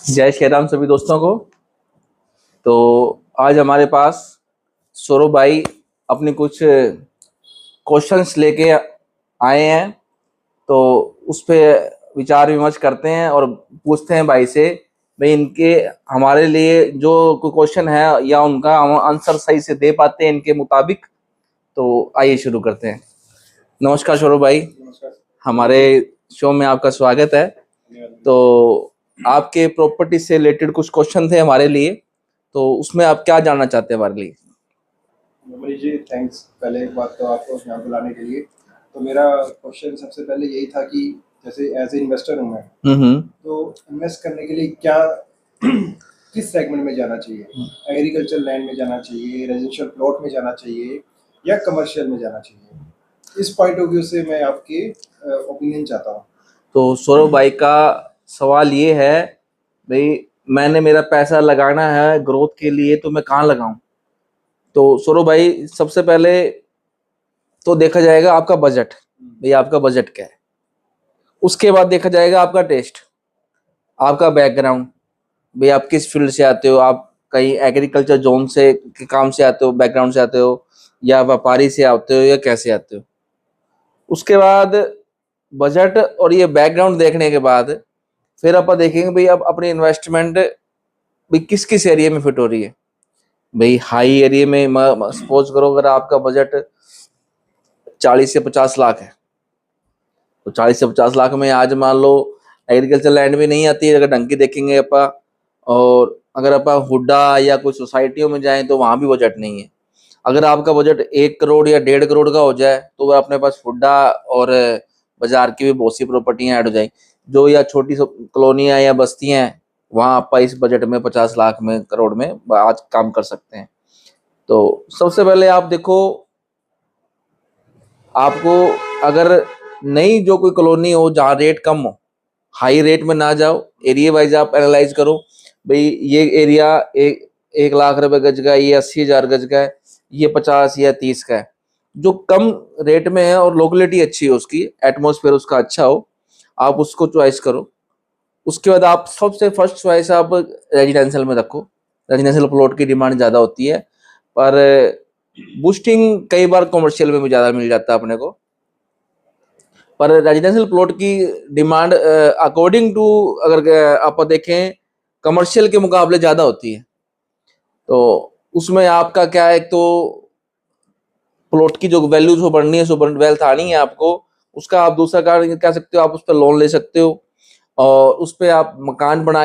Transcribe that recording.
जय श्री राम सभी दोस्तों को। तो आज हमारे पास सौरभ भाई अपने कुछ क्वेश्चंस लेके आए हैं, तो उस पे विचार विमर्श करते हैं और पूछते हैं भाई से भाई इनके हमारे लिए जो कोई क्वेश्चन है या उनका हम आंसर सही से दे पाते हैं इनके मुताबिक। तो आइए शुरू करते हैं। नमस्कार सौरभ भाई, हमारे शो में आपका स्वागत है। तो आपके प्रॉपर्टी से रिलेटेड कुछ क्वेश्चन थे हमारे लिए, तो उसमें आप क्या जानना चाहते हैं हमारे लिए? मनीष जी, थैंक्स पहले एक बात तो आपको यहाँ बुलाने के लिए। तो मेरा क्वेश्चन सबसे पहले यही था कि जैसे एज ए इन्वेस्टर हूँ मैं, तो इन्वेस्ट करने के लिए क्या किस सेगमेंट में जाना चाहिए? एग्रीकल्चर लैंड में जाना चाहिए, रेजिडेंशियल प्लॉट में जाना चाहिए या कमर्शियल में जाना चाहिए? इस पॉइंट ऑफ व्यू से मैं आपकी ओपिनियन चाहता हूँ। तो सौरभ भाई का सवाल ये है भाई मैंने मेरा पैसा लगाना है ग्रोथ के लिए, तो मैं कहाँ लगाऊं? तो सौरभ भाई सबसे पहले तो देखा जाएगा आपका बजट, भाई आपका बजट क्या है। उसके बाद देखा जाएगा आपका टेस्ट, आपका बैकग्राउंड, भाई आप किस फील्ड से आते हो, आप कहीं एग्रीकल्चर जोन से के काम से आते हो, बैकग्राउंड से आते हो, या व्यापारी से आते हो, या कैसे आते हो। उसके बाद बजट और ये बैकग्राउंड देखने के बाद फिर अपन देखेंगे भाई अब अपनी इन्वेस्टमेंट भाई किस किस एरिया में फिट हो रही है। भाई हाई एरिया में सपोज करो अगर आपका बजट 40 से 50 लाख है, तो 40 से 50 लाख में आज मान लो एग्रीकल्चर लैंड भी नहीं आती है अगर ढंग की देखेंगे अपा। और अगर अपा हुड्डा या कोई सोसाइटियों में जाएं तो वहां भी बजट नहीं है। अगर आपका बजट 1 करोड़ या 1.5 करोड़ का हो जाए तो वह अपने पास हुड्डा और बाजार की भी बहुत सी प्रॉपर्टियां ऐड हो जाएंगी। जो या छोटी कॉलोनियां या बस्तियां हैं वहां आप इस बजट में 50 लाख में करोड़ में आज काम कर सकते हैं। तो सबसे पहले आप देखो, आपको अगर नई जो कोई कॉलोनी हो जहाँ रेट कम हो, हाई रेट में ना जाओ, एरिया वाइज आप एनालाइज करो भाई ये एरिया 1 लाख रुपए गज का है, ये 80,000 गज का है, ये 50 या 30 का है। जो कम रेट में है और लोकेलिटी अच्छी हो, उसकी एटमोसफेयर उसका अच्छा हो, आप उसको चॉइस करो। उसके बाद आप सबसे फर्स्ट चॉइस आप रेजिडेंशियल में रखो। रेजिडेंशियल प्लॉट की डिमांड ज़्यादा होती है, पर बूस्टिंग कई बार कमर्शियल में भी ज़्यादा मिल जाता है अपने को। पर रेजिडेंशियल प्लॉट की डिमांड अकॉर्डिंग टू अगर आप देखें कमर्शियल के मुकाबले ज़्यादा होती है। तो उसमें आपका क्या है, एक तो प्लॉट की जो वैल्यूज हो बढ़नी है, सो वेल्थ आनी है आपको, उसका आप दूसरा कारण कह सकते हो, आप उस पर लोन ले सकते हो और उस पर आप मकान बना